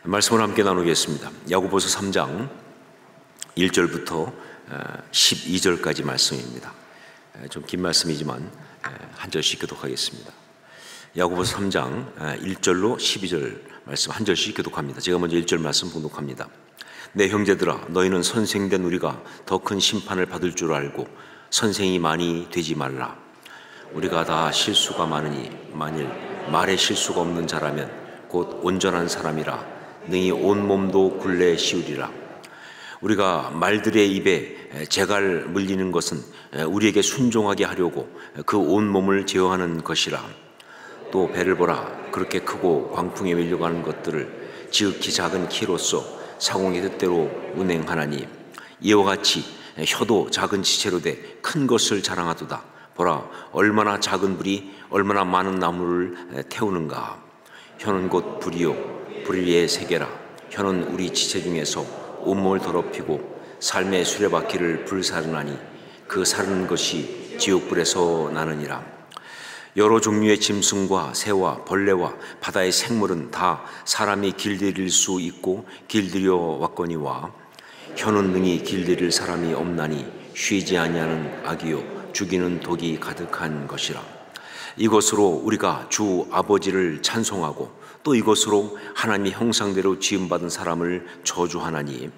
말씀을 함께 나누겠습니다. 야고보서 3장 1절부터 12절까지 말씀입니다. 좀 긴 말씀이지만 한 절씩 교독하겠습니다. 야고보서 3장 1절로 12절 말씀 한 절씩 교독합니다. 제가 먼저 1절 말씀 봉독합니다. 내 형제들아, 너희는 선생된 우리가 더 큰 심판을 받을 줄 알고 선생이 많이 되지 말라. 우리가 다 실수가 많으니 만일 말에 실수가 없는 자라면 곧 온전한 사람이라 능히 온 몸도 굴레 씌우리라. 우리가 말들의 입에 재갈 물리는 것은 우리에게 순종하게 하려고 그 온 몸을 제어하는 것이라. 또 배를 보라. 그렇게 크고 광풍에 밀려가는 것들을 지극히 작은 키로서 사공의 뜻대로 운행하나니, 이와 같이 혀도 작은 지체로 돼 큰 것을 자랑하도다. 보라, 얼마나 작은 불이 얼마나 많은 나무를 태우는가. 혀는 곧 불이요 불의의 세계라. 혀는 우리 지체 중에서 온몸을 더럽히고 삶의 수레바퀴를 불사르나니 그 사르는 것이 지옥불에서 나느니라. 여러 종류의 짐승과 새와 벌레와 바다의 생물은 다 사람이 길들일 수 있고 길들여 왔거니와, 혀는 능히 길들일 사람이 없나니 쉬지 아니하는 악이요 죽이는 독이 가득한 것이라. 이것으로 우리가 주 아버지를 찬송하고 또 이것으로 하나님의 형상대로 지음받은 사람을 저주하나니,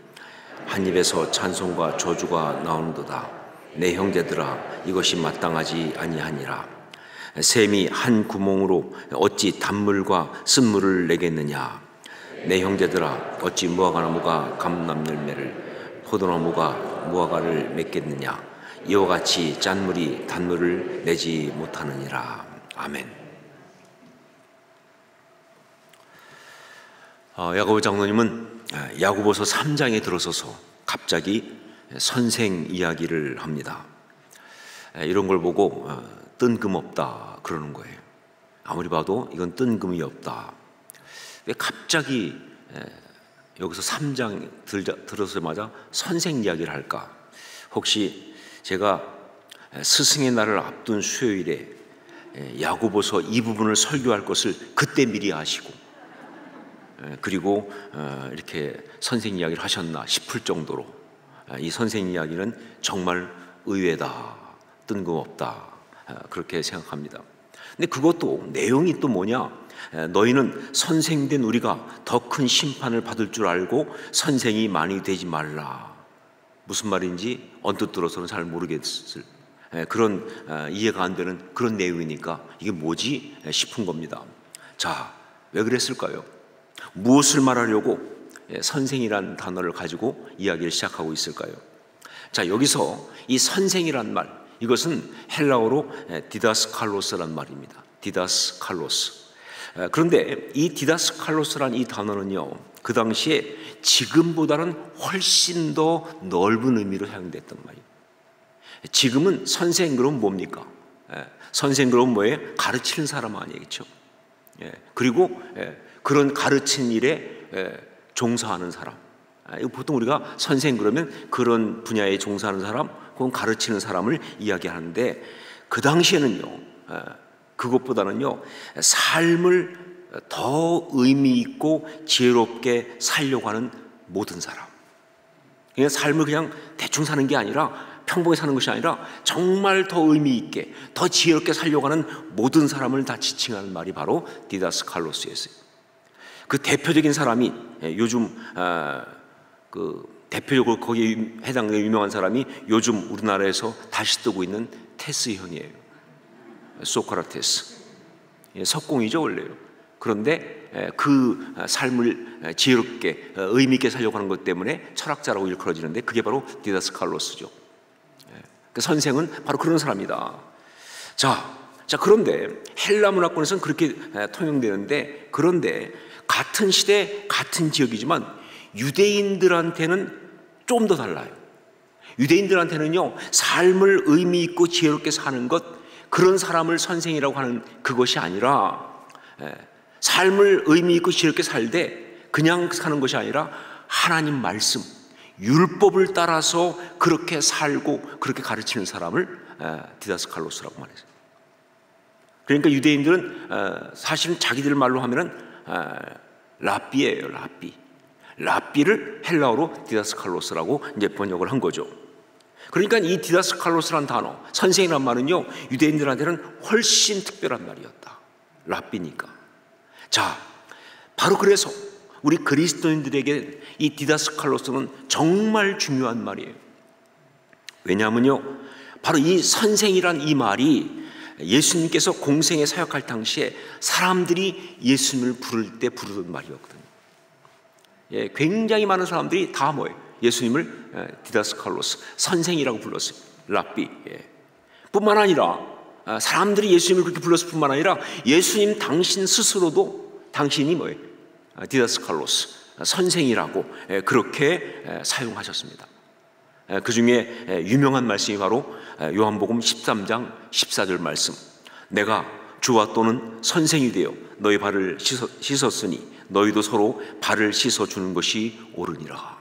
한 입에서 찬송과 저주가 나오는도다. 내 형제들아, 이것이 마땅하지 아니하니라. 샘이 한 구멍으로 어찌 단물과 쓴물을 내겠느냐. 내 형제들아, 어찌 무화과나무가 감람열매를 포도나무가 무화과를 맺겠느냐. 이와 같이 짠물이 단물을 내지 못하느니라. 아멘. 야고보 장로님은 야고보서 3장에 들어서서 갑자기 선생 이야기를 합니다. 이런 걸 보고 뜬금없다 그러는 거예요. 아무리 봐도 이건 뜬금이 없다. 왜 갑자기 여기서 3장 들어서자마자 선생 이야기를 할까? 혹시 제가 스승의 날을 앞둔 수요일에 야고보서 이 부분을 설교할 것을 그때 미리 아시고, 그리고 이렇게 선생 이야기를 하셨나 싶을 정도로 이 선생 이야기는 정말 의외다, 뜬금없다, 그렇게 생각합니다. 근데 그것도 내용이 또 뭐냐? 너희는 선생된 우리가 더 큰 심판을 받을 줄 알고 선생이 많이 되지 말라. 무슨 말인지 언뜻 들어서는 잘 모르겠을 그런 이해가 안 되는 그런 내용이니까 이게 뭐지 싶은 겁니다. 자, 왜 그랬을까요? 무엇을 말하려고 선생이란 단어를 가지고 이야기를 시작하고 있을까요? 자, 여기서 이 선생이란 말, 이것은 헬라어로 디다스칼로스란 말입니다. 디다스칼로스. 그런데 이 디다스칼로스란 이 단어는요, 그 당시에 지금보다는 훨씬 더 넓은 의미로 사용됐단 말이에요. 지금은 선생 그럼 뭡니까? 선생 그럼 뭐예요? 가르치는 사람 아니겠죠? 그리고 그런 가르치는 일에 종사하는 사람. 보통 우리가 선생 그러면 그런 분야에 종사하는 사람, 혹은 가르치는 사람을 이야기하는데, 그 당시에는요, 그것보다는요, 삶을 더 의미 있고 지혜롭게 살려고 하는 모든 사람. 그냥 삶을 그냥 대충 사는 게 아니라, 평범하게 사는 것이 아니라 정말 더 의미 있게, 더 지혜롭게 살려고 하는 모든 사람을 다 지칭하는 말이 바로 디다스칼로스였어요. 그 대표적인 사람이 요즘 그 대표적으로 거기에 해당되는 유명한 사람이 요즘 우리나라에서 다시 뜨고 있는 테스현이에요. 소크라테스. 석공이죠 원래요. 그런데 그 삶을 지혜롭게 의미 있게 살려고 하는 것 때문에 철학자라고 일컬어지는데, 그게 바로 디다스칼로스죠. 그 선생은 바로 그런 사람이다. 자, 그런데 헬라 문화권에서는 그렇게 통용되는데, 그런데 같은 시대 같은 지역이지만 유대인들한테는 좀 더 달라요. 유대인들한테는요, 삶을 의미 있고 지혜롭게 사는 것, 그런 사람을 선생이라고 하는 그것이 아니라, 삶을 의미 있고 지혜롭게 살되 그냥 사는 것이 아니라 하나님 말씀, 율법을 따라서 그렇게 살고 그렇게 가르치는 사람을 디다스칼로스라고 말했어요. 그러니까 유대인들은 사실은 자기들 말로 하면은 랍비예요, 랍비. 랍비를 헬라어로 디다스칼로스라고 이제 번역을 한 거죠. 그러니까 이 디다스칼로스란 단어, 선생이란 말은요, 유대인들한테는 훨씬 특별한 말이었다. 랍비니까. 자, 바로 그래서 우리 그리스도인들에게 이 디다스칼로스는 정말 중요한 말이에요. 왜냐하면요, 바로 이 선생이란 이 말이 예수님께서 공생에 사역할 당시에 사람들이 예수님을 부를 때 부르던 말이었거든요. 예, 굉장히 많은 사람들이 다 뭐예요? 예수님을 디다스칼로스, 선생이라고 불렀어요. 랍비. 예. 뿐만 아니라 사람들이 예수님을 그렇게 불렀을 뿐만 아니라 예수님 당신 스스로도 당신이 뭐예요? 디다스칼로스, 선생이라고 그렇게 사용하셨습니다. 그 중에 유명한 말씀이 바로 요한복음 13장 14절 말씀. 내가 주와 또는 선생이 되어 너희 발을 씻었으니 너희도 서로 발을 씻어주는 것이 옳으니라.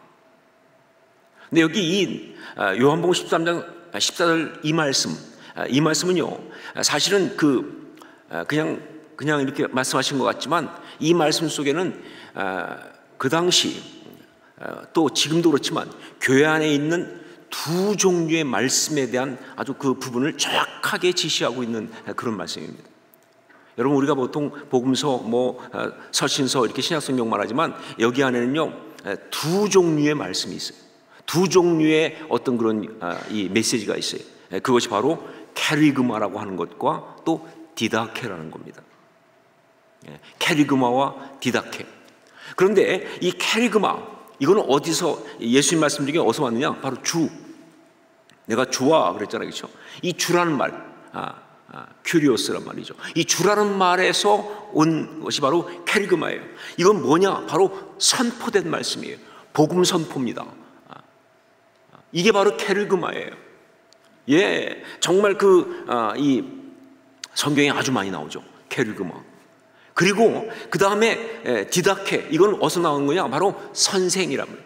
근데 여기 이 요한복음 13장 14절 이 말씀은요, 사실은 그냥 이렇게 말씀하신 것 같지만 이 말씀 속에는 그 당시 또 지금도 그렇지만 교회 안에 있는 두 종류의 말씀에 대한 아주 그 부분을 정확하게 지시하고 있는 그런 말씀입니다. 여러분, 우리가 보통 복음서, 서신서 이렇게 신약성경 말하지만 여기 안에는요, 두 종류의 말씀이 있어요. 두 종류의 어떤 그런 이 메시지가 있어요. 그것이 바로 캐리그마라고 하는 것과 또 디다케라는 겁니다. 캐리그마와 디다케. 그런데 이 캐리그마, 이거는 어디서, 예수님 말씀 중에 어디서 왔느냐? 바로 주. 내가 주와 그랬잖아요, 그렇죠? 이 주라는 말, 큐리오스란 말이죠. 이 주라는 말에서 온 것이 바로 캐리그마예요. 이건 뭐냐? 바로 선포된 말씀이에요. 복음 선포입니다. 이게 바로 캐리그마예요. 예, 정말 이 성경에 아주 많이 나오죠. 캐리그마. 그리고 그 다음에 디다케, 이건 어디서 나온 거냐? 바로 선생이란 말.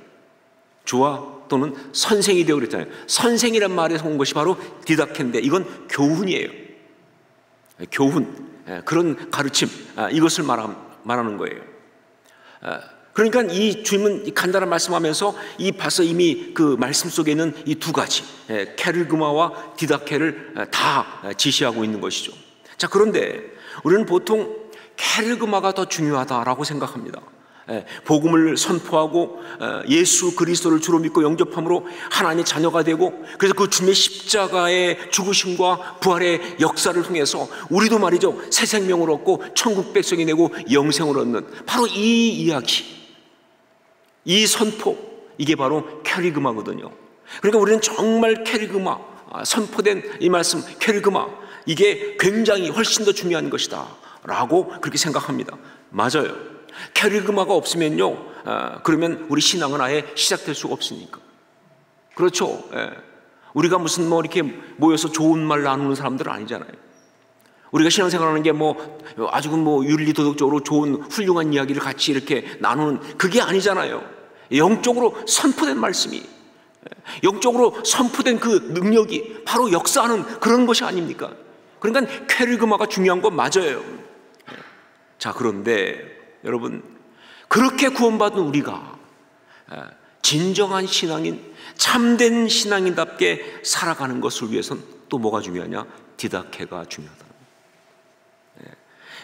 주와 또는 선생이 되어 그랬잖아요. 선생이란 말에서 온 것이 바로 디다케인데 이건 교훈이에요. 교훈, 그런 가르침, 이것을 말하는 거예요. 그러니까 이 주님은 간단한 말씀하면서 벌써 이미 그 말씀 속에 있는 이 두 가지, 캐리그마와 디다케를 다 지시하고 있는 것이죠. 자, 그런데 우리는 보통 캐리그마가 더 중요하다라고 생각합니다. 복음을 선포하고 예수 그리스도를 주로 믿고 영접함으로 하나님의 자녀가 되고, 그래서 그 주님의 십자가의 죽으심과 부활의 역사를 통해서 우리도 말이죠, 새 생명을 얻고 천국 백성이 되고 영생을 얻는 바로 이 이야기, 이 선포, 이게 바로 캐리그마거든요. 그러니까 우리는 정말 캐리그마, 선포된 이 말씀 캐리그마, 이게 굉장히 훨씬 더 중요한 것이다 라고 그렇게 생각합니다. 맞아요. 캐리그마가 없으면요, 그러면 우리 신앙은 아예 시작될 수가 없으니까. 그렇죠. 우리가 무슨 이렇게 모여서 좋은 말 나누는 사람들은 아니잖아요. 우리가 신앙생활하는 게 아주 윤리도덕적으로 좋은 훌륭한 이야기를 같이 이렇게 나누는 그게 아니잖아요. 영적으로 선포된 말씀이, 영적으로 선포된 그 능력이 바로 역사하는 그런 것이 아닙니까? 그러니까 캐리그마가 중요한 건 맞아요. 자, 그런데 여러분, 그렇게 구원받은 우리가 진정한 신앙인, 참된 신앙인답게 살아가는 것을 위해서는 또 뭐가 중요하냐? 디다케가 중요하다.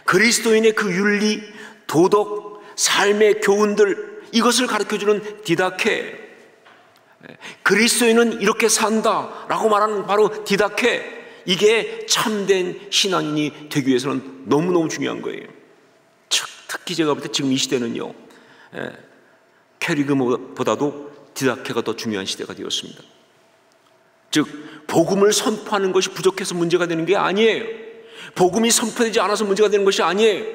그리스도인의 그 윤리, 도덕, 삶의 교훈들, 이것을 가르쳐주는 디다케, 그리스도인은 이렇게 산다라고 말하는 바로 디다케, 이게 참된 신앙인이 되기 위해서는 너무너무 중요한 거예요. 특히 제가 볼 때 지금 이 시대는요, 캐리그마보다도 디다케가 더 중요한 시대가 되었습니다. 즉, 복음을 선포하는 것이 부족해서 문제가 되는 게 아니에요. 복음이 선포되지 않아서 문제가 되는 것이 아니에요.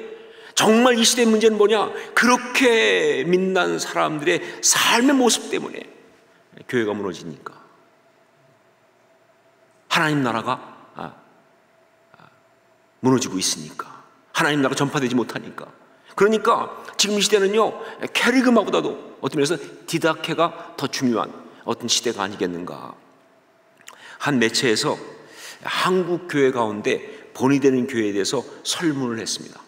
정말 이 시대의 문제는 뭐냐? 그렇게 믿는 사람들의 삶의 모습 때문에 교회가 무너지니까, 하나님 나라가 무너지고 있으니까, 하나님 나라가 전파되지 못하니까. 그러니까 지금 이 시대는요, 캐리그마보다도 어떤 면에서 디다케가 더 중요한 어떤 시대가 아니겠는가. 한 매체에서 한국 교회 가운데 본이 되는 교회에 대해서 설문을 했습니다.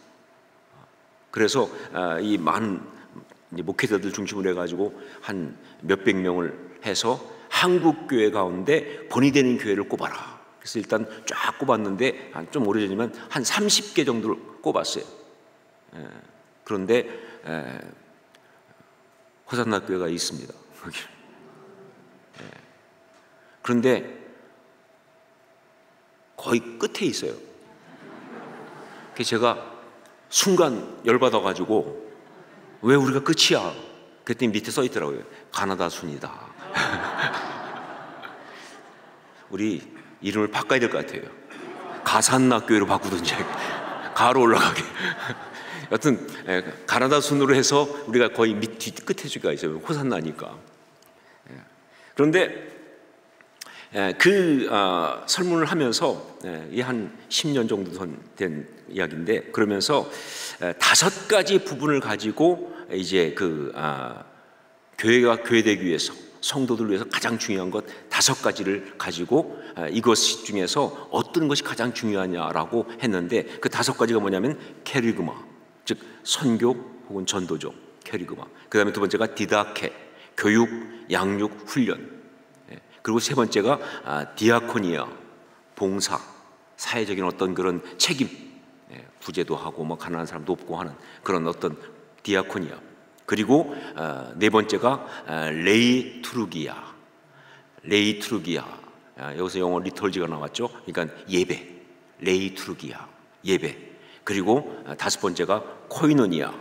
그래서 이 많은 이제 목회자들 중심으로 해가지고 한 몇백 명을 해서 한국 교회 가운데 본이 되는 교회를 꼽아라. 그래서 일단 쫙 꼽았는데 좀 오래전이면 한 30개 정도를 꼽았어요. 그런데 호산나 교회가 있습니다. 그런데 거의 끝에 있어요. 그래서 제가 순간 열받아가지고 왜 우리가 끝이야? 그랬더니 밑에 써 있더라고요. 가나다 순이다. 우리 이름을 바꿔야 될 것 같아요. 가산나 교회로 바꾸든지 가로 올라가게. 여튼 가나다 순으로 해서 우리가 거의 밑 뒤끝에 주가 있어요. 호산나니까. 그런데 그 설문을 하면서 이 한 10년 정도 된 이야기인데, 그러면서 5가지 부분을 가지고 이제 그 교회가 교회되기 위해서, 성도들 위해서 가장 중요한 것 5가지를 가지고 이것 중에서 어떤 것이 가장 중요하냐라고 했는데, 그 5가지가 뭐냐면 케리그마, 즉 선교 혹은 전도죠. 케리그마. 그 다음에 두 번째가 디다케, 교육, 양육, 훈련. 그리고 세 번째가 디아코니아, 봉사, 사회적인 어떤 그런 책임, 부재도 하고 뭐 가난한 사람 돕고 하는 그런 어떤 디아코니아. 그리고 네 번째가 레이투르기아. 여기서 영어 리털지가 나왔죠. 그러니까 예배, 레이투르기아, 예배. 그리고 5번째가 코이노니아,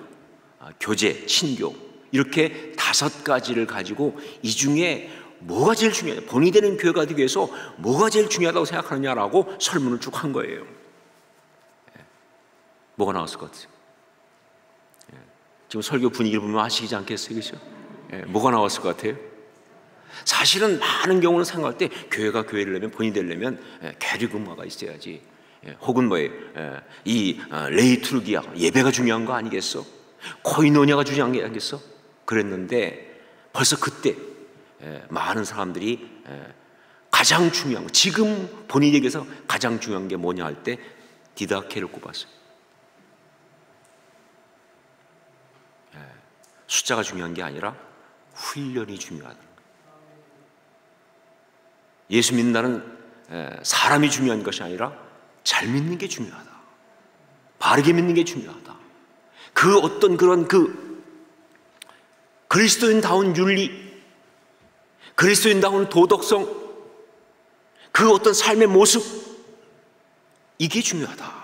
교제, 친교. 이렇게 5가지를 가지고 이 중에 뭐가 제일 중요하냐, 본이 되는 교회가 되기 위해서 뭐가 제일 중요하다고 생각하느냐라고 설문을 쭉 한 거예요. 뭐가 나왔을 것 같아요? 지금 설교 분위기를 보면 아시지 않겠어요? 그렇죠? 뭐가 나왔을 것 같아요? 사실은 많은 경우는 생각할 때 교회가 교회를 내면, 본이 되려면 캐리그마가 있어야지, 혹은 뭐예요? 이 레이투르기아, 예배가 중요한 거 아니겠어? 코이노니아가 중요한 게 아니겠어? 그랬는데 벌써 그때 많은 사람들이 가장 중요한 거, 지금 본인에게서 가장 중요한 게 뭐냐 할 때 디다케를 꼽았어요. 숫자가 중요한 게 아니라 훈련이 중요하다. 예수 믿는다는 사람이 중요한 것이 아니라 잘 믿는 게 중요하다. 바르게 믿는 게 중요하다. 그 어떤 그런 그 그리스도인다운 윤리, 그리스도인다운 도덕성, 그 어떤 삶의 모습, 이게 중요하다라고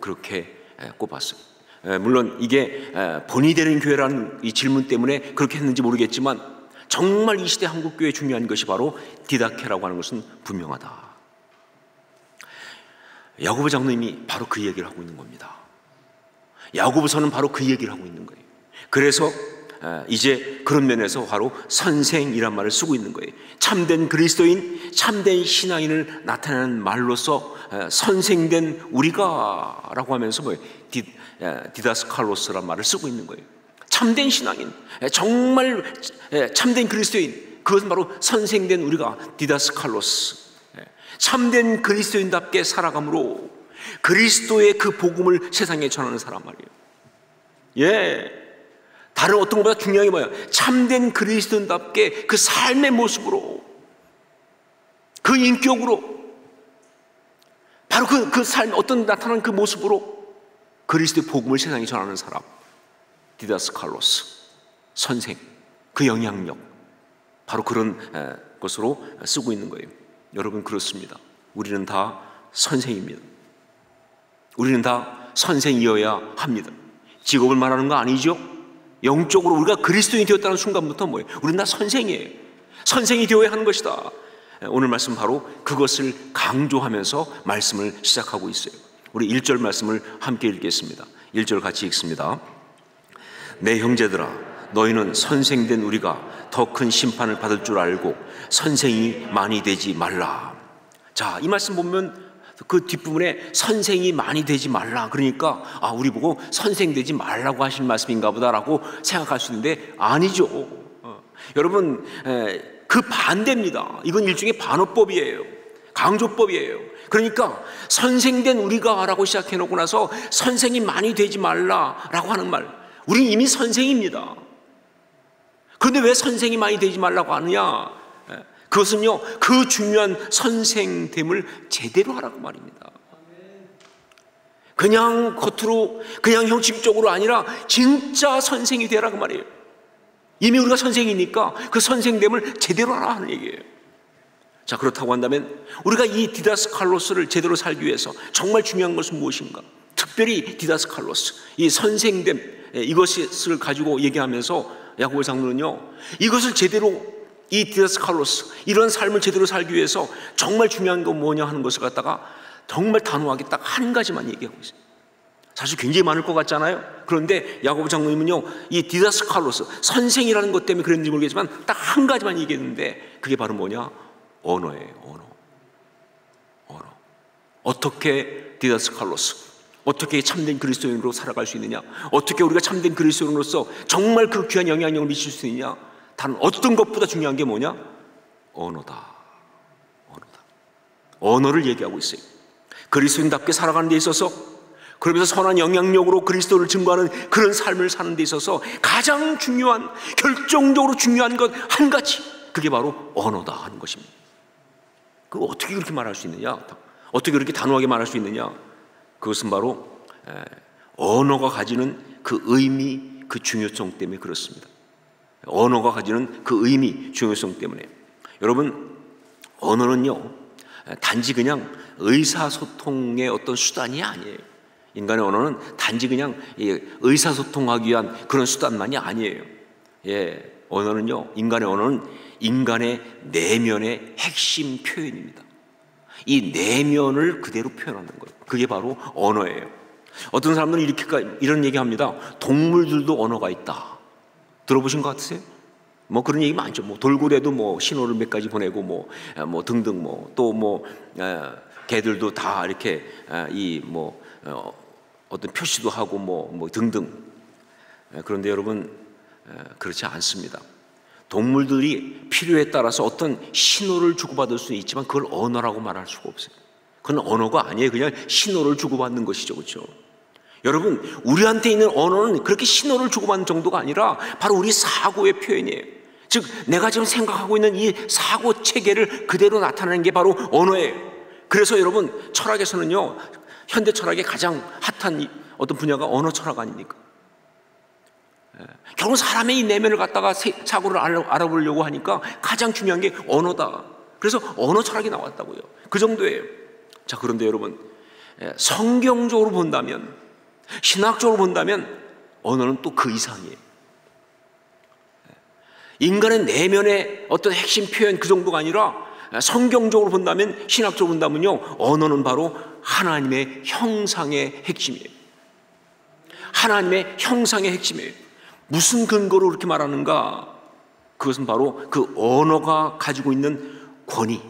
그렇게 꼽았어요. 물론 이게 본이 되는 교회라는 이 질문 때문에 그렇게 했는지 모르겠지만, 정말 이 시대 한국교회에 중요한 것이 바로 디다케라고 하는 것은 분명하다. 야고보 장로님이 바로 그 얘기를 하고 있는 겁니다. 야고보서는 바로 그 얘기를 하고 있는 거예요. 그래서 이제 그런 면에서 바로 선생이란 말을 쓰고 있는 거예요. 참된 그리스도인, 참된 신앙인을 나타내는 말로서 선생된 우리가 라고 하면서 뭐예요? 디다스칼로스란 말을 쓰고 있는 거예요. 참된 신앙인, 정말 참된 그리스도인, 그것은 바로 선생된 우리가 디다스칼로스, 참된 그리스도인답게 살아감으로 그리스도의 그 복음을 세상에 전하는 사람 말이에요. 다른 어떤 것보다 중요한 게 뭐야? 참된 그리스도인답게 그 삶의 모습으로, 그 인격으로, 바로 그 삶, 어떤 나타나는 그 모습으로 그리스도의 복음을 세상에 전하는 사람, 디다스칼로스, 선생, 그 영향력, 바로 그런 것으로 쓰고 있는 거예요. 여러분, 그렇습니다. 우리는 다 선생입니다. 우리는 다 선생이어야 합니다. 직업을 말하는 거 아니죠? 영적으로 우리가 그리스도인이 되었다는 순간부터 뭐예요? 우리는 다 선생이에요. 선생이 되어야 하는 것이다. 오늘 말씀 바로 그것을 강조하면서 말씀을 시작하고 있어요. 우리 1절 말씀을 함께 읽겠습니다. 1절 같이 읽습니다. 내 형제들아, 너희는 선생된 우리가 더 큰 심판을 받을 줄 알고 선생이 많이 되지 말라. 자, 이 말씀 보면 그 뒷부분에 선생이 많이 되지 말라, 그러니까 우리 보고 선생 되지 말라고 하신 말씀인가 보다라고 생각할 수 있는데 아니죠. 여러분, 그 반대입니다. 이건 일종의 반어법이에요. 강조법이에요. 그러니까 선생된 우리가 라고 시작해놓고 나서 선생이 많이 되지 말라 라고 하는 말, 우리는 이미 선생입니다. 그런데 왜 선생이 많이 되지 말라고 하느냐? 그것은요, 그 중요한 선생됨을 제대로 하라고 말입니다. 그냥 겉으로, 그냥 형식적으로 아니라 진짜 선생이 되라고 말이에요. 이미 우리가 선생이니까 그 선생됨을 제대로 하라 하는 얘기예요. 자, 그렇다고 한다면 우리가 이 디다스칼로스를 제대로 살기 위해서 정말 중요한 것은 무엇인가? 특별히 디다스칼로스, 이 선생됨, 이것을 가지고 얘기하면서 야고보 장로는요, 이것을 제대로, 이 디다스칼로스, 이런 삶을 제대로 살기 위해서 정말 중요한 건 뭐냐 하는 것을 갖다가 정말 단호하게 딱 한 가지만 얘기하고 있어요. 사실 굉장히 많을 것 같잖아요. 그런데 야고보 장로님은요, 이 디다스칼로스, 선생이라는 것 때문에 그랬는지 모르겠지만 딱 한 가지만 얘기했는데, 그게 바로 뭐냐? 언어예요. 언어. 어떻게 디다스칼로스, 어떻게 참된 그리스도인으로 살아갈 수 있느냐, 어떻게 우리가 참된 그리스도인으로서 정말 그 귀한 영향력을 미칠 수 있느냐, 다른 어떤 것보다 중요한 게 뭐냐? 언어다. 언어를 얘기하고 있어요. 그리스도인답게 살아가는 데 있어서, 그러면서 선한 영향력으로 그리스도를 증거하는 그런 삶을 사는 데 있어서 가장 중요한, 결정적으로 중요한 것 한 가지, 그게 바로 언어다 하는 것입니다. 그거 어떻게 그렇게 말할 수 있느냐? 어떻게 그렇게 단호하게 말할 수 있느냐? 그것은 바로 언어가 가지는 그 의미, 그 중요성 때문에 그렇습니다. 언어가 가지는 그 의미, 중요성 때문에. 여러분, 언어는요, 단지 그냥 의사소통의 어떤 수단이 아니에요. 인간의 언어는 단지 그냥 의사소통하기 위한 그런 수단만이 아니에요. 언어는요, 인간의 언어는 인간의 내면의 핵심 표현입니다. 이 내면을 그대로 표현하는 거예요. 그게 바로 언어예요. 어떤 사람들은 이런 얘기합니다. 동물들도 언어가 있다. 들어보신 것 같으세요? 뭐 그런 얘기 많죠. 뭐 돌고래도 뭐 신호를 몇 가지 보내고 뭐 등등 또 개들도 다 이렇게 어떤 표시도 하고 뭐 등등. 그런데 여러분, 그렇지 않습니다. 동물들이 필요에 따라서 어떤 신호를 주고받을 수는 있지만 그걸 언어라고 말할 수가 없어요. 그건 언어가 아니에요. 그냥 신호를 주고받는 것이죠. 그렇죠? 여러분, 우리한테 있는 언어는 그렇게 신호를 주고받는 정도가 아니라 바로 우리 사고의 표현이에요. 즉, 내가 지금 생각하고 있는 이 사고 체계를 그대로 나타내는 게 바로 언어예요. 그래서 여러분, 철학에서는요, 현대 철학의 가장 핫한 어떤 분야가 언어 철학 아닙니까? 결국 사람의 이 내면을 갖다가 사고를 알아보려고 하니까 가장 중요한 게 언어다. 그래서 언어 철학이 나왔다고요. 그 정도예요. 자, 그런데 여러분, 성경적으로 본다면, 신학적으로 본다면 언어는 또 그 이상이에요. 인간의 내면의 어떤 핵심 표현 그 정도가 아니라 성경적으로 본다면, 신학적으로 본다면요, 언어는 바로 하나님의 형상의 핵심이에요. 하나님의 형상의 핵심이에요. 무슨 근거로 그렇게 말하는가? 그것은 바로 그 언어가 가지고 있는 권위.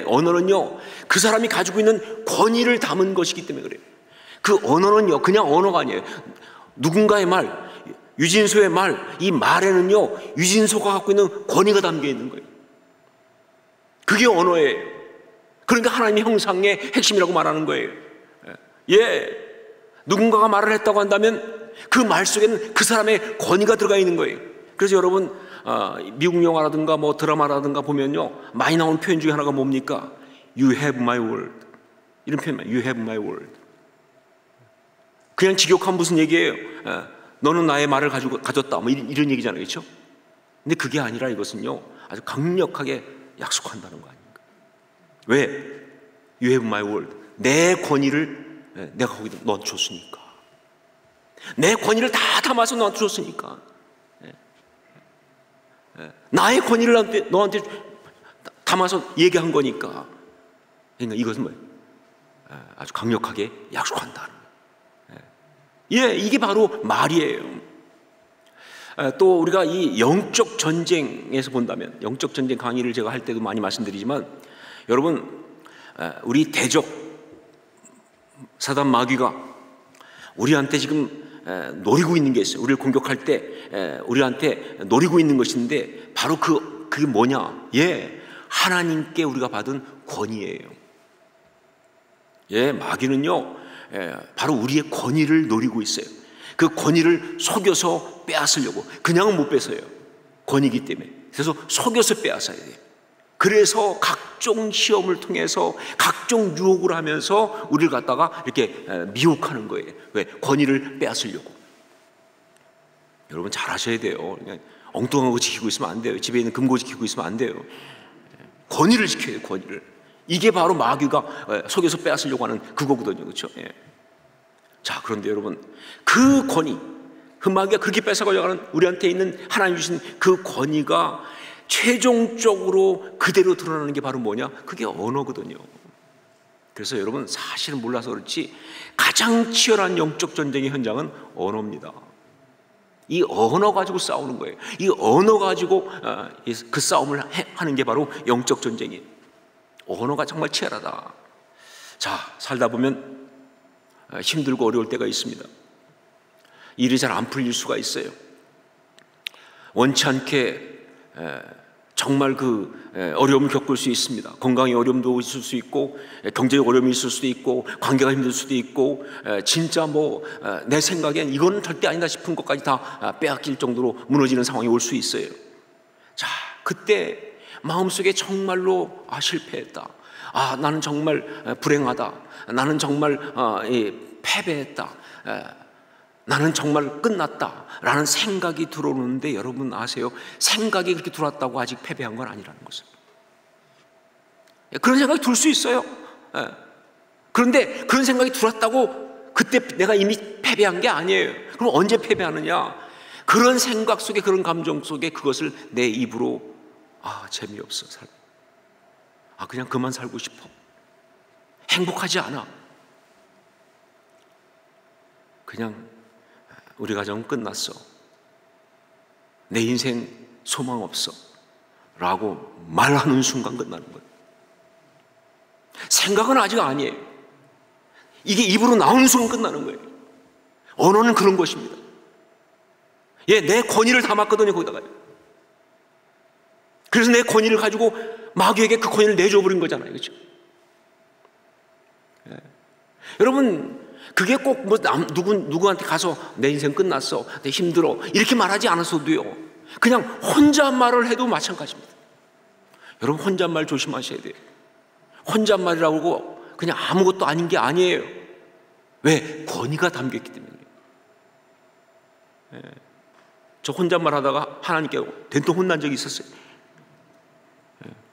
언어는요, 그 사람이 가지고 있는 권위를 담은 것이기 때문에 그래요. 그 언어는요, 그냥 언어가 아니에요. 누군가의 말, 유진소의 말, 이 말에는요, 유진소가 갖고 있는 권위가 담겨 있는 거예요. 그게 언어예요. 그러니까 하나님의 형상의 핵심이라고 말하는 거예요. 누군가가 말을 했다고 한다면 그 말 속에는 그 사람의 권위가 들어가 있는 거예요. 그래서 여러분, 미국 영화라든가 뭐 드라마라든가 보면요, 많이 나오는 표현 중에 하나가 뭡니까? You have my word. 이런 표현이에요. You have my word. 그냥 직역하면 무슨 얘기예요? 너는 나의 말을 가졌다. 뭐 이런 얘기잖아요. 그렇죠? 근데 그게 아니라 이것은요, 아주 강력하게 약속한다는 거 아닙니까? 왜? You have my word. 내 권위를 내가 거기다 넣어줬으니까. 내 권위를 다 담아서 너한테 줬으니까. 나의 권위를 너한테 담아서 얘기한 거니까. 그러니까 이것은 뭐예요? 아주 강력하게 약속한다는 거예요. 이게 바로 말이에요. 또 우리가 이 영적 전쟁에서 본다면, 영적 전쟁 강의를 제가 할 때도 많이 말씀드리지만, 여러분, 우리 대적 사단 마귀가 우리한테 지금 노리고 있는 게 있어요. 우리를 공격할 때 우리한테 노리고 있는 것인데, 바로 그게 뭐냐? 하나님께 우리가 받은 권위예요. 마귀는요, 바로 우리의 권위를 노리고 있어요. 그 권위를 속여서 빼앗으려고. 그냥은 못 뺏어요. 권위이기 때문에. 그래서 속여서 빼앗아야 돼요. 그래서 각종 시험을 통해서 각종 유혹을 하면서 우리를 갖다가 이렇게 미혹하는 거예요. 왜? 권위를 빼앗으려고. 여러분 잘 하셔야 돼요. 그냥 엉뚱한 거 지키고 있으면 안 돼요. 집에 있는 금고 지키고 있으면 안 돼요. 권위를 지켜야 돼요. 권위를. 이게 바로 마귀가 속여서 빼앗으려고 하는 그거거든요. 그렇죠? 예. 자, 그런데 여러분, 그 권위, 그 마귀가 그렇게 뺏어가려고 하는 우리한테 있는 하나님 주신 그 권위가 최종적으로 그대로 드러나는 게 바로 뭐냐? 그게 언어거든요. 그래서 여러분 사실은 몰라서 그렇지 가장 치열한 영적 전쟁의 현장은 언어입니다. 이 언어 가지고 싸우는 거예요. 이 언어 가지고 그 싸움을 하는 게 바로 영적 전쟁이에요. 언어가 정말 치열하다. 자, 살다 보면 힘들고 어려울 때가 있습니다. 일이 잘 안 풀릴 수가 있어요. 원치 않게 정말 어려움을 겪을 수 있습니다. 건강의 어려움도 있을 수 있고, 경제적 어려움이 있을 수도 있고, 관계가 힘들 수도 있고, 진짜 내 생각엔 이건 절대 아니다 싶은 것까지 다 빼앗길 정도로 무너지는 상황이 올 수 있어요. 자, 그때 마음속에 정말로 실패했다. 나는 정말 불행하다. 나는 정말 패배했다. 나는 정말 끝났다 라는 생각이 들어오는데, 여러분 아세요? 생각이 그렇게 들어왔다고 아직 패배한 건 아니라는 것을. 그런 생각이 들 수 있어요. 그런데 그런 생각이 들어왔다고 그때 내가 이미 패배한 게 아니에요. 그럼 언제 패배하느냐? 그런 생각 속에, 그런 감정 속에 그것을 내 입으로 재미없어, 그냥 그만 살고 싶어, 행복하지 않아, 그냥 우리 가정은 끝났어, 내 인생 소망 없어 라고 말하는 순간 끝나는 거예요. 생각은 아직 아니에요. 이게 입으로 나오는 순간 끝나는 거예요. 언어는 그런 것입니다. 내 권위를 담았거든요, 거기다가. 그래서 내 권위를 가지고 마귀에게 그 권위를 내줘버린 거잖아요. 그렇죠? 여러분, 그게 꼭 누구한테 가서 내 인생 끝났어, 내 힘들어 이렇게 말하지 않았어도요, 그냥 혼잣말을 해도 마찬가지입니다. 여러분, 혼잣말 조심하셔야 돼요. 혼잣말이라고 그냥 아무것도 아닌 게 아니에요. 왜? 권위가 담겨있기 때문에. 저 혼잣말 하다가 하나님께 된통 혼난 적이 있었어요.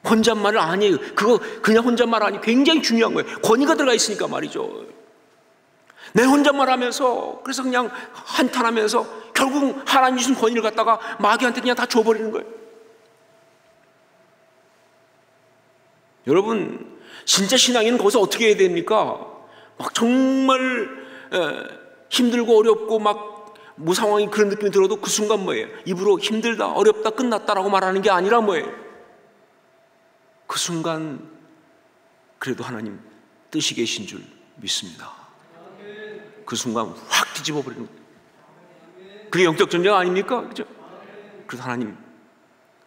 혼잣말은 아니에요. 그거 그냥 혼잣말 아니에요. 굉장히 중요한 거예요. 권위가 들어가 있으니까 말이죠. 내 혼잣말 하면서, 그래서 그냥 한탄하면서 결국 하나님 주신 권위를 갖다가 마귀한테 그냥 다 줘버리는 거예요. 여러분, 진짜 신앙인은 거기서 어떻게 해야 됩니까? 막 정말 힘들고 어렵고 막 무상황이 그런 느낌이 들어도 그 순간 뭐예요? 입으로 힘들다, 어렵다, 끝났다라고 말하는 게 아니라 뭐예요? 그 순간 그래도 하나님 뜻이 계신 줄 믿습니다. 그 순간 확 뒤집어 버리는 거예요. 그게 영적 전쟁 아닙니까? 그죠? 그래서 하나님,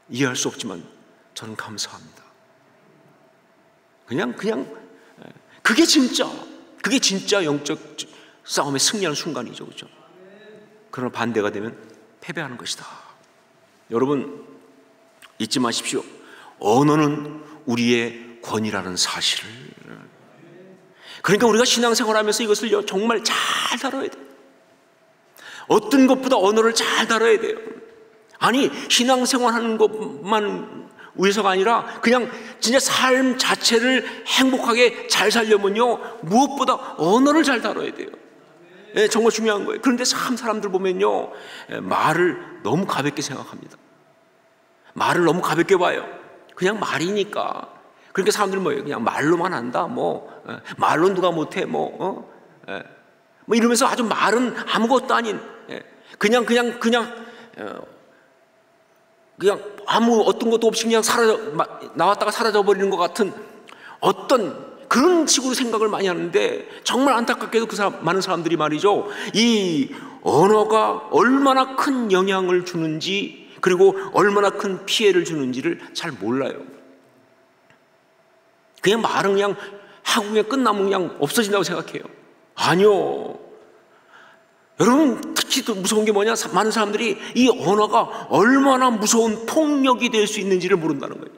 이해할 수 없지만 저는 감사합니다. 그냥 그게 진짜 영적 싸움에 승리하는 순간이죠. 그죠? 그러나 반대가 되면 패배하는 것이다. 여러분, 잊지 마십시오. 언어는 우리의 권위라는 사실을. 그러니까 우리가 신앙생활하면서 이것을 정말 잘 다뤄야 돼요. 어떤 것보다 언어를 잘 다뤄야 돼요. 아니, 신앙생활하는 것만 위해서가 아니라 그냥 진짜 삶 자체를 행복하게 잘 살려면요, 무엇보다 언어를 잘 다뤄야 돼요. 정말 중요한 거예요. 그런데 참 사람들 보면요, 말을 너무 가볍게 생각합니다. 말을 너무 가볍게 봐요. 그냥 말이니까. 그러니까 사람들은 뭐예요? 그냥 말로만 한다, 말로 누가 못해, 이러면서 아주 말은 아무것도 아닌, 그냥 아무 어떤 것도 없이 그냥 나왔다가 사라져버리는 것 같은 어떤 그런 식으로 생각을 많이 하는데, 정말 안타깝게도 많은 사람들이 말이죠, 이 언어가 얼마나 큰 영향을 주는지, 그리고 얼마나 큰 피해를 주는지를 잘 몰라요. 그냥 말은 그냥 하고 그냥 끝나면 그냥 없어진다고 생각해요. 아니요. 여러분, 특히 또 무서운 게 뭐냐? 많은 사람들이 이 언어가 얼마나 무서운 폭력이 될 수 있는지를 모른다는 거예요.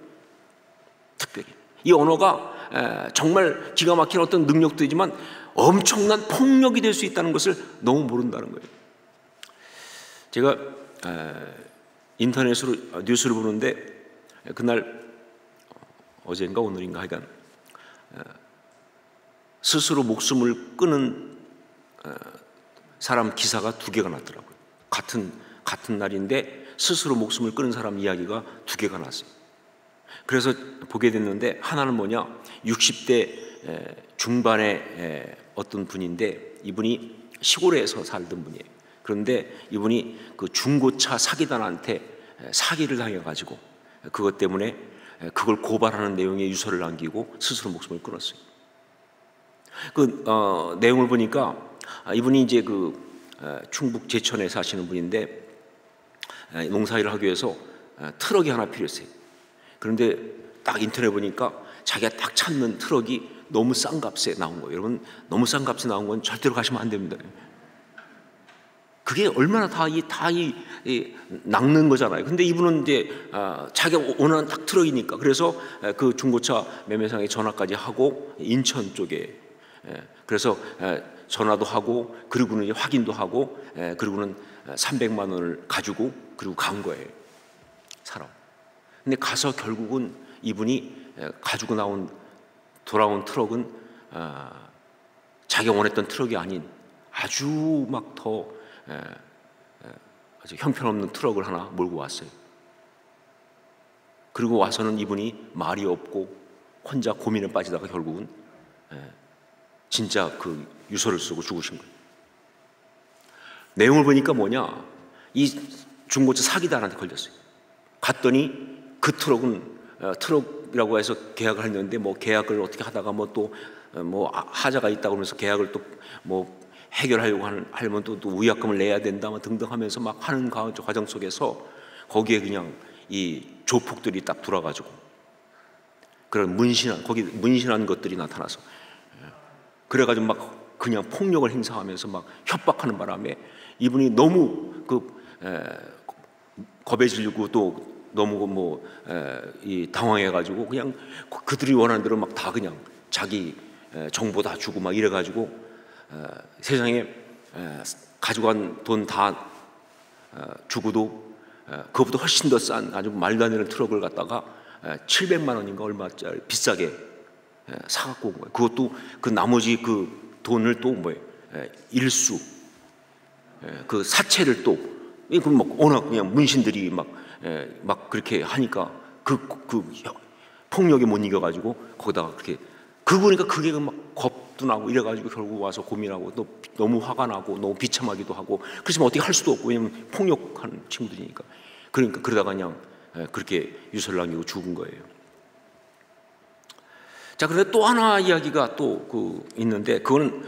특별히 이 언어가 정말 기가 막힌 어떤 능력도 있지만 엄청난 폭력이 될 수 있다는 것을 너무 모른다는 거예요. 제가 인터넷으로 뉴스를 보는데 그날 어제인가 오늘인가 하여간 스스로 목숨을 끊은 사람 기사가 2개가 났더라고요. 같은 날인데 스스로 목숨을 끊은 사람 이야기가 2개가 났어요. 그래서 보게 됐는데 하나는 뭐냐, 60대 중반의 어떤 분인데 이분이 시골에서 살던 분이에요. 그런데 이분이 그 중고차 사기단한테 사기를 당해가지고 그것 때문에 그걸 고발하는 내용의 유서를 남기고 스스로 목숨을 끊었어요. 그 내용을 보니까 이분이 이제 충북 제천에 사시는 분인데 농사일을 하기 위해서 트럭이 하나 필요했어요. 그런데 딱 인터넷 보니까 자기가 딱 찾는 트럭이 너무 싼 값에 나온 거예요. 여러분, 너무 싼 값에 나온 건 절대로 가시면 안 됩니다. 그게 얼마나 다 낚는 거잖아요. 근데 이분은 이제 자기가 원하는 딱 트럭이니까 그래서 그 중고차 매매상에 전화까지 하고 인천 쪽에 그래서 전화도 하고 그리고는 이제 확인도 하고 그리고는 300만 원을 가지고 그리고 간 거예요. 사람. 근데 가서 결국은 이분이 가지고 돌아온 트럭은 자기가 원했던 트럭이 아닌 아주 막 더 아주 형편없는 트럭을 하나 몰고 왔어요. 그리고 와서는 이분이 말이 없고 혼자 고민에 빠지다가 결국은 진짜 그 유서를 쓰고 죽으신 거예요. 내용을 보니까 뭐냐, 이 중고차 사기단한테 걸렸어요. 갔더니 그 트럭은 트럭이라고 해서 계약을 했는데 뭐 계약을 어떻게 하다가 뭐 또 뭐 하자가 있다고 하면서 계약을 또 뭐 해결하려고 하면 또 위약금을 내야 된다 뭐 등등 하면서 막 하는 과정 속에서 거기에 그냥 이 조폭들이 딱 들어와가지고 그런 거기 문신한 것들이 나타나서 그래가지고 막 그냥 폭력을 행사하면서 막 협박하는 바람에 이분이 너무 겁에 질리고 또 너무 당황해가지고 그냥 그들이 원하는 대로 막 다 그냥 자기 정보 다 주고 막 이래가지고 세상에 가지고 간 돈 다 주고도 그것보다 훨씬 더 싼 아주 말도 안 되는 트럭을 갖다가 700만 원인가 얼마짜리 비싸게 사갖고 온 거예요. 그것도 그 나머지 그 돈을 또 뭐예요? 일수 그 사채를 또 막 워낙 그냥 문신들이 막 그렇게 하니까 그 폭력에 못 이겨가지고 거기다가 그렇게 그러니까 그게 막 겁도 나고 이래가지고 결국 와서 고민하고 또 너무 화가 나고 너무 비참하기도 하고 그렇지만 어떻게 할 수도 없고 왜냐면 폭력하는 친구들이니까 그러니까 그러다가 그냥 그렇게 유서를 남기고 죽은 거예요. 자, 그런데 또 하나 이야기가 또 있는데 그거는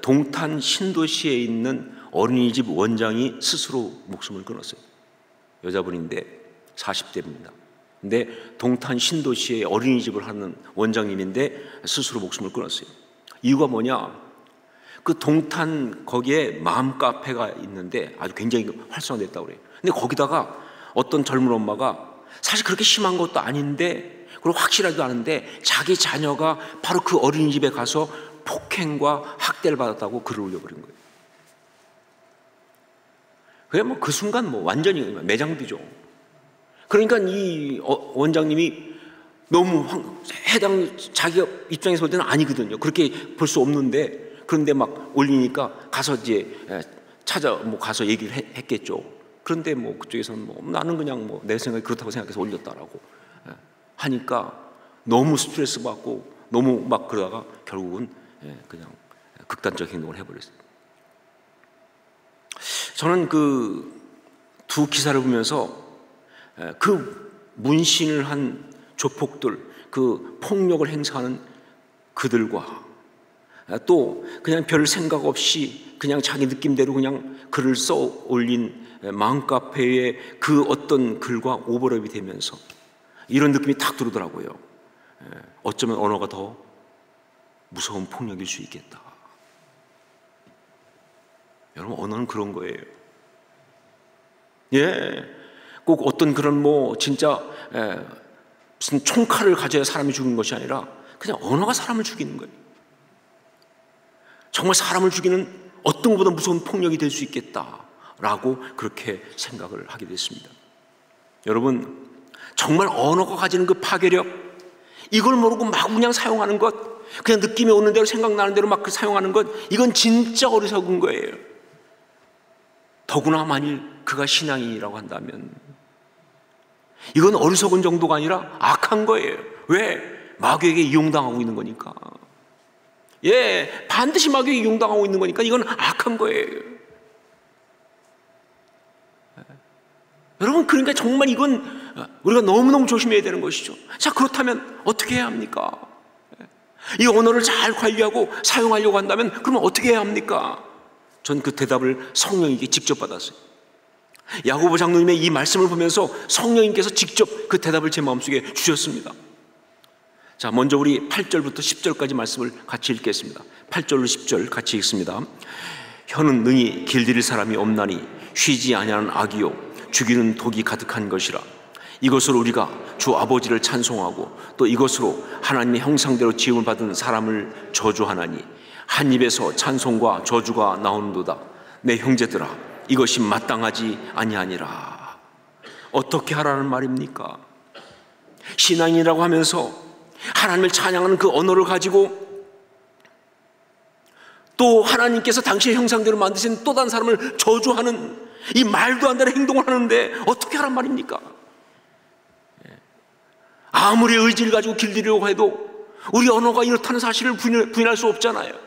동탄 신도시에 있는 어린이집 원장이 스스로 목숨을 끊었어요. 여자분인데 40대입니다. 근데 동탄 신도시에 어린이집을 하는 원장님인데 스스로 목숨을 끊었어요. 이유가 뭐냐? 그 동탄 거기에 마음 카페가 있는데 아주 굉장히 활성화됐다고 그래요. 근데 거기다가 어떤 젊은 엄마가 사실 그렇게 심한 것도 아닌데 그리고 확실하지도 않은데 자기 자녀가 바로 그 어린이집에 가서 폭행과 학대를 받았다고 글을 올려버린 거예요. 그게 뭐 그 순간 뭐 완전히 매장되죠. 그러니까 이 원장님이 너무 자기가 입장에서 볼 때는 아니거든요. 그렇게 볼 수 없는데 그런데 막 올리니까 가서 이제 가서 얘기를 했겠죠. 그런데 뭐 그쪽에서는 뭐 나는 그냥 뭐 내 생각이 그렇다고 생각해서 올렸다라고 하니까 너무 스트레스 받고 너무 막 그러다가 결국은 그냥 극단적 행동을 해버렸어요. 저는 그 두 기사를 보면서 그 문신을 한 조폭들, 그 폭력을 행사하는 그들과 또 그냥 별 생각 없이 그냥 자기 느낌대로 그냥 글을 써 올린 마음카페의 그 어떤 글과 오버랩이 되면서 이런 느낌이 탁 들더라고요. 어쩌면 언어가 더 무서운 폭력일 수 있겠다. 여러분, 언어는 그런 거예요. 예, 꼭 어떤 그런 진짜 무슨 총칼을 가져야 사람이 죽는 것이 아니라 그냥 언어가 사람을 죽이는 거예요. 정말 사람을 죽이는 어떤 것보다 무서운 폭력이 될 수 있겠다라고 그렇게 생각을 하게 됐습니다. 여러분, 정말 언어가 가지는 그 파괴력, 이걸 모르고 막 그냥 사용하는 것, 그냥 느낌이 오는 대로 생각나는 대로 막 사용하는 것, 이건 진짜 어리석은 거예요. 더구나 만일 그가 신앙인이라고 한다면 이건 어리석은 정도가 아니라 악한 거예요. 왜? 마귀에게 이용당하고 있는 거니까. 예, 반드시 마귀에게 이용당하고 있는 거니까 이건 악한 거예요. 여러분, 그러니까 정말 이건 우리가 너무너무 조심해야 되는 것이죠. 자, 그렇다면 어떻게 해야 합니까? 이 언어를 잘 관리하고 사용하려고 한다면 그러면 어떻게 해야 합니까? 전 그 대답을 성령님께 직접 받았어요. 야고보 장로님의 이 말씀을 보면서 성령님께서 직접 그 대답을 제 마음속에 주셨습니다. 자, 먼저 우리 8절부터 10절까지 말씀을 같이 읽겠습니다. 8절로 10절 같이 읽습니다. 혀는 능히 길들일 사람이 없나니 쉬지 아니하는 악이요 죽이는 독이 가득한 것이라. 이것으로 우리가 주 아버지를 찬송하고 또 이것으로 하나님의 형상대로 지음을 받은 사람을 저주하나니 한 입에서 찬송과 저주가 나오는도다. 내 형제들아, 이것이 마땅하지 아니하니라. 어떻게 하라는 말입니까? 신앙이라고 하면서 하나님을 찬양하는 그 언어를 가지고 또 하나님께서 당신의 형상대로 만드신 또 다른 사람을 저주하는 이 말도 안 되는 행동을 하는데 어떻게 하란 말입니까? 아무리 의지를 가지고 길들이려고 해도 우리 언어가 이렇다는 사실을 부인할 수 없잖아요.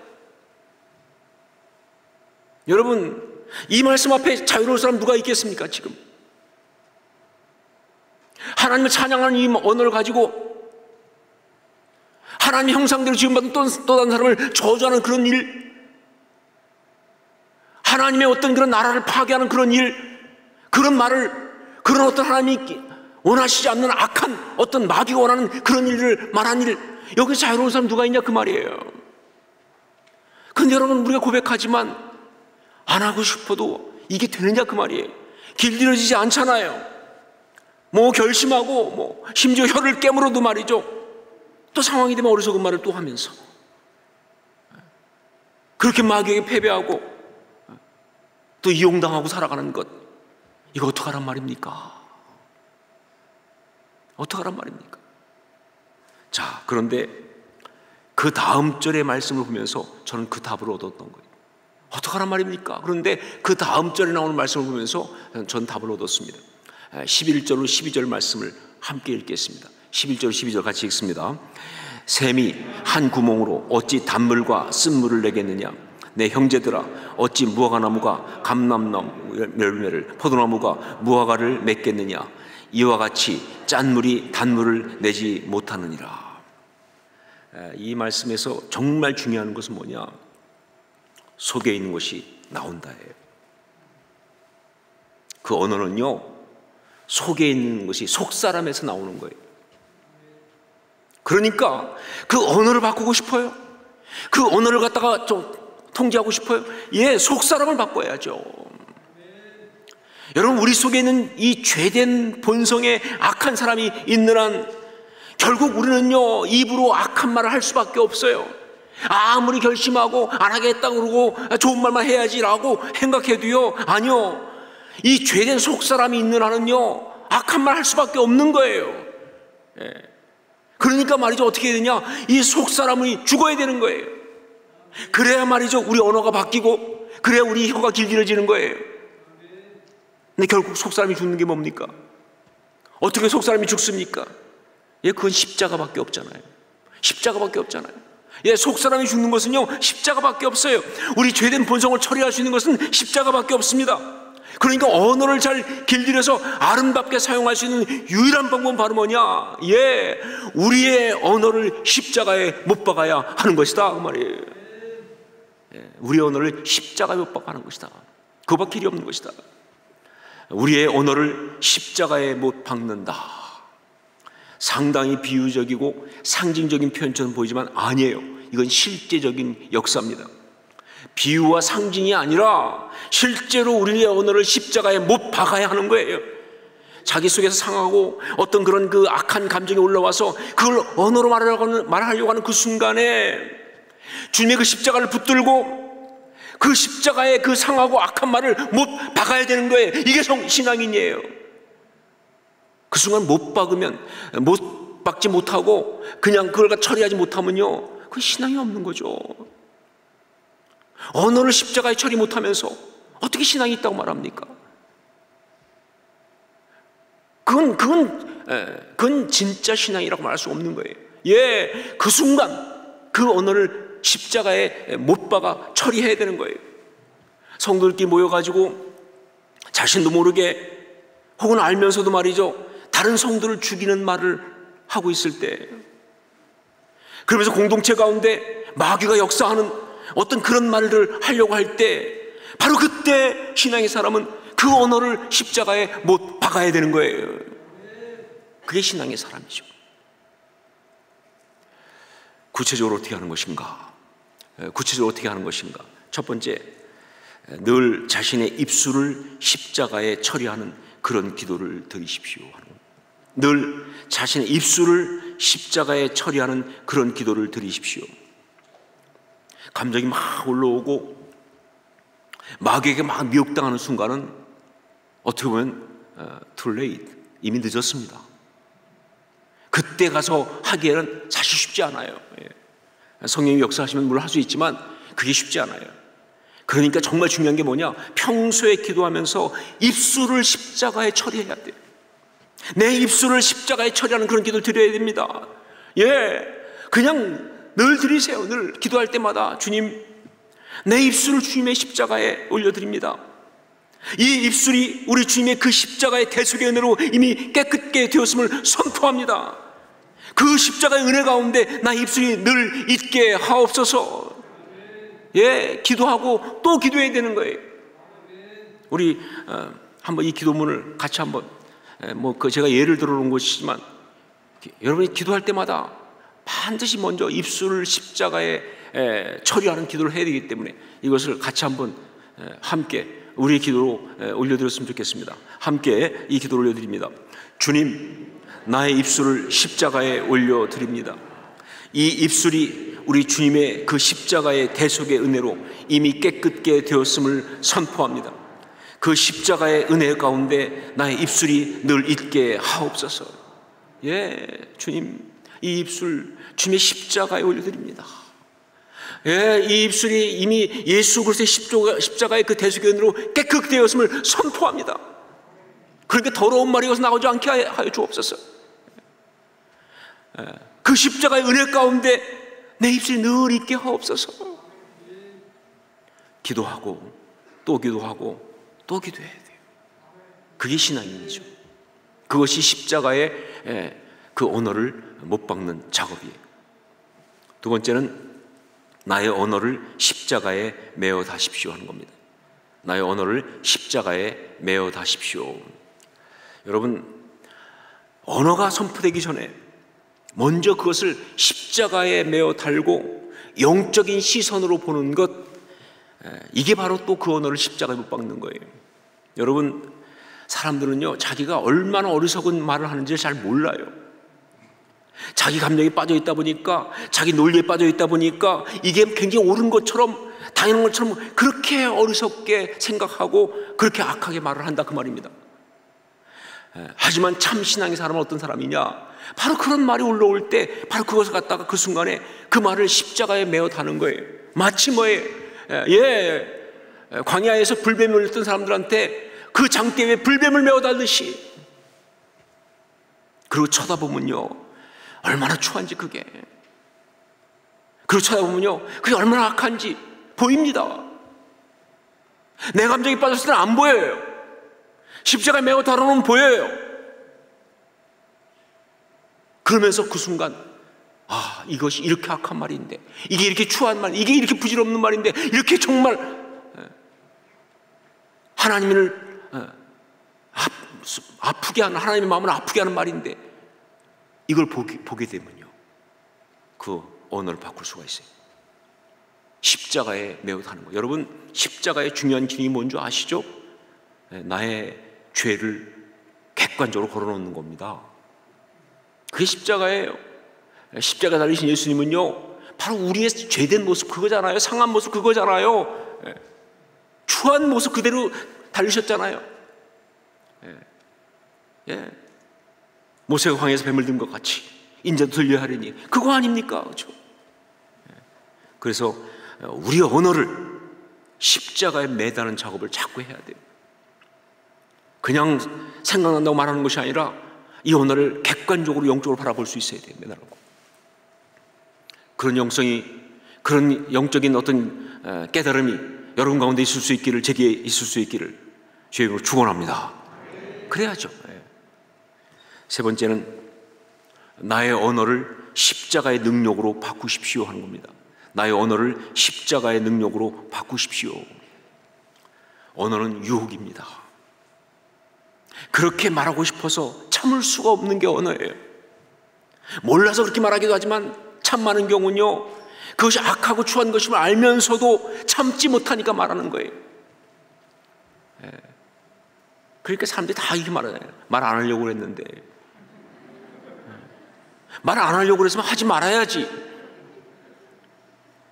여러분, 이 말씀 앞에 자유로울 사람 누가 있겠습니까? 지금 하나님을 찬양하는 이 언어를 가지고 하나님의 형상대로 지음받은 또 다른 사람을 저주하는 그런 일, 하나님의 어떤 그런 나라를 파괴하는 그런 일, 그런 말을, 그런 어떤 하나님이 원하시지 않는 악한 어떤 마귀가 원하는 그런 일을 말한 일, 여기 자유로운 사람 누가 있냐 그 말이에요. 근데 여러분, 우리가 고백하지만 안 하고 싶어도 이게 되느냐 그 말이에요. 길들여지지 않잖아요. 결심하고 심지어 혀를 깨물어도 말이죠, 또 상황이 되면 어리석은 말을 또 하면서 그렇게 마귀에게 패배하고 또 이용당하고 살아가는 것, 이거 어떡하란 말입니까? 어떡하란 말입니까? 자, 그런데 그 다음 절의 말씀을 보면서 저는 그 답을 얻었던 거예요. 어떡하란 말입니까? 그런데 그 다음 절에 나오는 말씀을 보면서 전 답을 얻었습니다. 11절로 12절 말씀을 함께 읽겠습니다. 11절 12절 같이 읽습니다. 샘이 한 구멍으로 어찌 단물과 쓴물을 내겠느냐? 내 형제들아, 어찌 무화과나무가 감람나무 열매를, 포도나무가 무화과를 맺겠느냐? 이와 같이 짠물이 단물을 내지 못하느니라. 이 말씀에서 정말 중요한 것은 뭐냐? 속에 있는 것이 나온다예요. 그 언어는요, 속에 있는 것이 속사람에서 나오는 거예요. 그러니까 그 언어를 바꾸고 싶어요? 그 언어를 갖다가 좀 통제하고 싶어요? 예, 속사람을 바꿔야죠. 여러분, 우리 속에 있는 이 죄된 본성의 악한 사람이 있는 한 결국 우리는요, 입으로 악한 말을 할 수밖에 없어요. 아무리 결심하고 안 하겠다 그러고 좋은 말만 해야지라고 생각해도요, 아니요, 이 죄된 속사람이 있는 한은요, 악한 말 할 수밖에 없는 거예요. 예. 그러니까 말이죠, 어떻게 해야 되냐? 이 속사람이 죽어야 되는 거예요. 그래야 말이죠, 우리 언어가 바뀌고 그래야 우리 혀가 길들여지는 거예요. 근데 결국 속사람이 죽는 게 뭡니까? 어떻게 속사람이 죽습니까? 예, 그건 십자가밖에 없잖아요. 십자가밖에 없잖아요. 예, 속사람이 죽는 것은요, 십자가밖에 없어요. 우리 죄된 본성을 처리할 수 있는 것은 십자가밖에 없습니다. 그러니까 언어를 잘 길들여서 아름답게 사용할 수 있는 유일한 방법은 바로 뭐냐? 예, 우리의 언어를 십자가에 못 박아야 하는 것이다 그 말이에요. 예, 우리의 언어를 십자가에 못 박아야 하는 것이다. 그밖에 길이 없는 것이다. 우리의 언어를 십자가에 못 박는다. 상당히 비유적이고 상징적인 표현처럼 보이지만 아니에요. 이건 실제적인 역사입니다. 비유와 상징이 아니라 실제로 우리의 언어를 십자가에 못 박아야 하는 거예요. 자기 속에서 상하고 어떤 그런 그 악한 감정이 올라와서 그걸 언어로 말하려고 하는 그 순간에 주님의 그 십자가를 붙들고 그 십자가에 그 상하고 악한 말을 못 박아야 되는 거예요. 이게 신앙인이에요. 그 순간 못 박으면, 못 박지 못하고 그냥 그걸 처리하지 못하면요, 그 신앙이 없는 거죠. 언어를 십자가에 처리 못하면서 어떻게 신앙이 있다고 말합니까? 그건 진짜 신앙이라고 말할 수 없는 거예요. 예, 그 순간 그 언어를 십자가에 못 박아 처리해야 되는 거예요. 성도들끼리 모여가지고 자신도 모르게 혹은 알면서도 말이죠, 다른 성도를 죽이는 말을 하고 있을 때, 그러면서 공동체 가운데 마귀가 역사하는 어떤 그런 말을 하려고 할 때, 바로 그때 신앙의 사람은 그 언어를 십자가에 못 박아야 되는 거예요. 그게 신앙의 사람이죠. 구체적으로 어떻게 하는 것인가? 구체적으로 어떻게 하는 것인가? 첫 번째, 늘 자신의 입술을 십자가에 처리하는 그런 기도를 드리십시오. 늘 자신의 입술을 십자가에 처리하는 그런 기도를 드리십시오. 감정이 막 올라오고 마귀에게 막 미혹당하는 순간은 어떻게 보면 too late, 이미 늦었습니다. 그때 가서 하기에는 사실 쉽지 않아요. 성령이 역사하시면 물론 할 수 있지만 그게 쉽지 않아요. 그러니까 정말 중요한 게 뭐냐, 평소에 기도하면서 입술을 십자가에 처리해야 돼요. 내 입술을 십자가에 처리하는 그런 기도를 드려야 됩니다. 예, 그냥 늘 드리세요. 늘 기도할 때마다 주님, 내 입술을 주님의 십자가에 올려드립니다. 이 입술이 우리 주님의 그 십자가의 대속의 은혜로 이미 깨끗게 되었음을 선포합니다. 그 십자가의 은혜 가운데 나의 입술이 늘 있게 하옵소서. 예, 기도하고 또 기도해야 되는 거예요. 우리 한번 이 기도문을 같이 한번, 제가 예를 들어 놓은 것이지만, 여러분이 기도할 때마다 반드시 먼저 입술을 십자가에 처리하는 기도를 해야 되기 때문에 이것을 같이 한번 함께 우리의 기도로 올려드렸으면 좋겠습니다. 함께 이 기도를 올려드립니다. 주님, 나의 입술을 십자가에 올려드립니다. 이 입술이 우리 주님의 그 십자가의 대속의 은혜로 이미 깨끗게 되었음을 선포합니다. 그 십자가의 은혜 가운데 나의 입술이 늘 있게 하옵소서. 예, 주님, 이 입술 주님의 십자가에 올려드립니다. 예, 이 입술이 이미 예수 그리스도의 십자가의 그 대속의 은혜로 깨끗되었음을 선포합니다. 그러니까 더러운 말이 여기서 나오지 않게 하여 주옵소서. 그 십자가의 은혜 가운데 내 입술이 늘 있게 하옵소서. 기도하고 또 기도하고 또 기도해야 돼요. 그게 신앙이죠. 그것이 십자가의 그 언어를 못 박는 작업이에요. 두 번째는 나의 언어를 십자가에 메어 다십시오 하는 겁니다. 나의 언어를 십자가에 메어 다십시오. 여러분, 언어가 선포되기 전에 먼저 그것을 십자가에 메어 달고 영적인 시선으로 보는 것, 이게 바로 또 그 언어를 십자가에 못 박는 거예요. 여러분, 사람들은요, 자기가 얼마나 어리석은 말을 하는지 잘 몰라요. 자기 감정에 빠져 있다 보니까, 자기 논리에 빠져 있다 보니까 이게 굉장히 옳은 것처럼, 당연한 것처럼 그렇게 어리석게 생각하고 그렇게 악하게 말을 한다, 그 말입니다. 하지만 참 신앙의 사람은 어떤 사람이냐, 바로 그런 말이 올라올 때 바로 그것을 갖다가 그 순간에 그 말을 십자가에 메어 다는 거예요. 마치 뭐예요? 광야에서 불뱀이 올렸던 사람들한테 그 장대에 불뱀을 메어 달듯이. 그리고 쳐다보면요, 얼마나 추한지 그게. 그리고 쳐다보면요, 그게 얼마나 악한지 보입니다. 내 감정이 빠졌을 때는 안 보여요. 십자가에 메어 달아놓으면 보여요. 그러면서 그 순간, 아, 이것이 이렇게 악한 말인데, 이게 이렇게 추한 말, 이게 이렇게 부질없는 말인데, 이렇게 정말 하나님을 아프게 하는, 하나님의 마음을 아프게 하는 말인데, 이걸 보게 되면요, 그 언어를 바꿀 수가 있어요. 십자가에 매어 다는 거예요. 여러분, 십자가의 중요한 기능이 뭔 줄 아시죠? 나의 죄를 객관적으로 걸어놓는 겁니다. 그게 십자가예요. 십자가 달리신 예수님은요, 바로 우리의 죄된 모습 그거잖아요. 상한 모습 그거잖아요. 추한 모습 그대로 달리셨잖아요. 모세가 광야에서 뱀을 든 것 같이 인자도 들려야 하리니, 그거 아닙니까? 그렇죠? 그래서 우리의 언어를 십자가에 매다는 작업을 자꾸 해야 돼요. 그냥 생각난다고 말하는 것이 아니라 이 언어를 객관적으로 영적으로 바라볼 수 있어야 돼요. 매달고. 그런 영성이, 그런 영적인 어떤 깨달음이 여러분 가운데 있을 수 있기를, 제게 있을 수 있기를 주의 이름으로 축원합니다. 그래야죠. 세 번째는 나의 언어를 십자가의 능력으로 바꾸십시오 하는 겁니다. 나의 언어를 십자가의 능력으로 바꾸십시오. 언어는 유혹입니다. 그렇게 말하고 싶어서 참을 수가 없는 게 언어예요. 몰라서 그렇게 말하기도 하지만 참 많은 경우는요, 그것이 악하고 추한 것임을 알면서도 참지 못하니까 말하는 거예요. 그러니까 사람들이 다 이렇게 말하잖아요. 말 안 하려고 그랬는데. 말 안 하려고 그랬으면 하지 말아야지.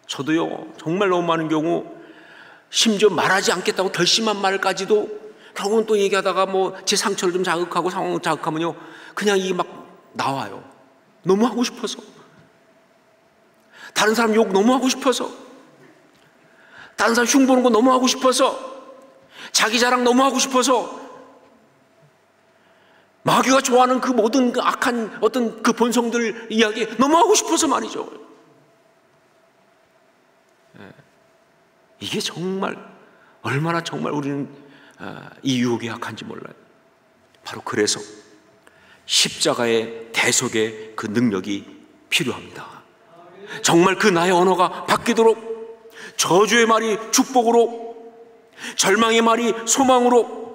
저도요, 정말 너무 많은 경우 심지어 말하지 않겠다고 결심한 말까지도 결국은 또 얘기하다가 뭐 제 상처를 좀 자극하고 상황을 자극하면요, 그냥 이게 막 나와요. 너무 하고 싶어서. 다른 사람 욕 너무 하고 싶어서. 다른 사람 흉보는 거 너무 하고 싶어서. 자기 자랑 너무 하고 싶어서. 마귀가 좋아하는 그 모든 그 악한 어떤 그 본성들 이야기 너무 하고 싶어서 말이죠. 이게 정말 얼마나 정말 우리는 이 유혹에 약한지 몰라요. 바로 그래서 십자가의 대속의 그 능력이 필요합니다. 정말 그 나의 언어가 바뀌도록, 저주의 말이 축복으로, 절망의 말이 소망으로,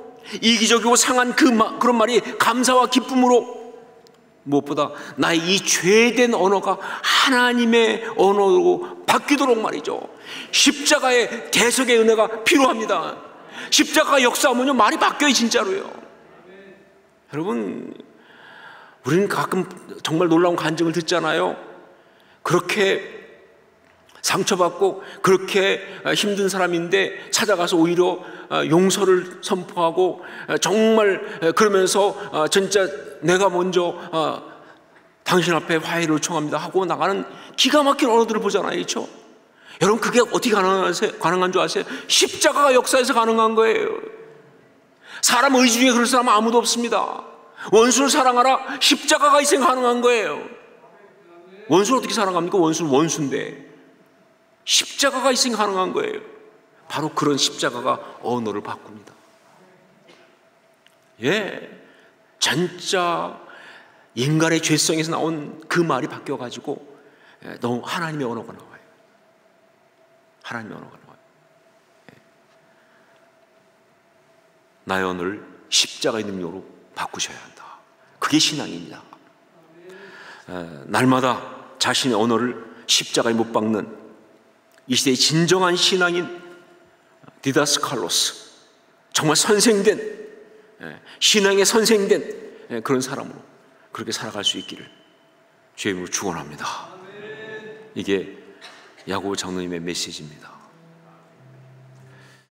이기적이고 상한 그런 말이 감사와 기쁨으로, 무엇보다 나의 이 죄된 언어가 하나님의 언어로 바뀌도록 말이죠. 십자가의 대속의 은혜가 필요합니다. 십자가 역사하면요, 말이 바뀌어요, 진짜로요. 여러분, 우리는 가끔 정말 놀라운 간증을 듣잖아요. 그렇게 상처받고 그렇게 힘든 사람인데 찾아가서 오히려 용서를 선포하고, 정말 그러면서 진짜 내가 먼저 당신 앞에 화해를 요청합니다 하고 나가는 기가 막힌 언어들을 보잖아요. 그렇죠? 여러분, 그게 어떻게 가능한 줄 아세요? 십자가가 역사에서 가능한 거예요. 사람 의지 중에 그럴 사람은 아무도 없습니다. 원수를 사랑하라, 십자가가 있으면 가능한 거예요. 원수를 어떻게 사랑합니까? 원수는 원수인데. 십자가가 있으면 가능한 거예요. 바로 그런 십자가가 언어를 바꿉니다. 진짜 인간의 죄성에서 나온 그 말이 바뀌어가지고 너무 하나님의 언어가 나와요. 하나님의 언어가 나와요. 나의 언어를 십자가의 능력으로 바꾸셔야 한다. 그게 신앙입니다. 날마다 자신의 언어를 십자가에 못 박는 이 시대의 진정한 신앙인 디다스칼로스, 정말 선생된, 신앙의 선생된 그런 사람으로 그렇게 살아갈 수 있기를 주의 이름으로 축원합니다. 이게 야고보 장로님의 메시지입니다.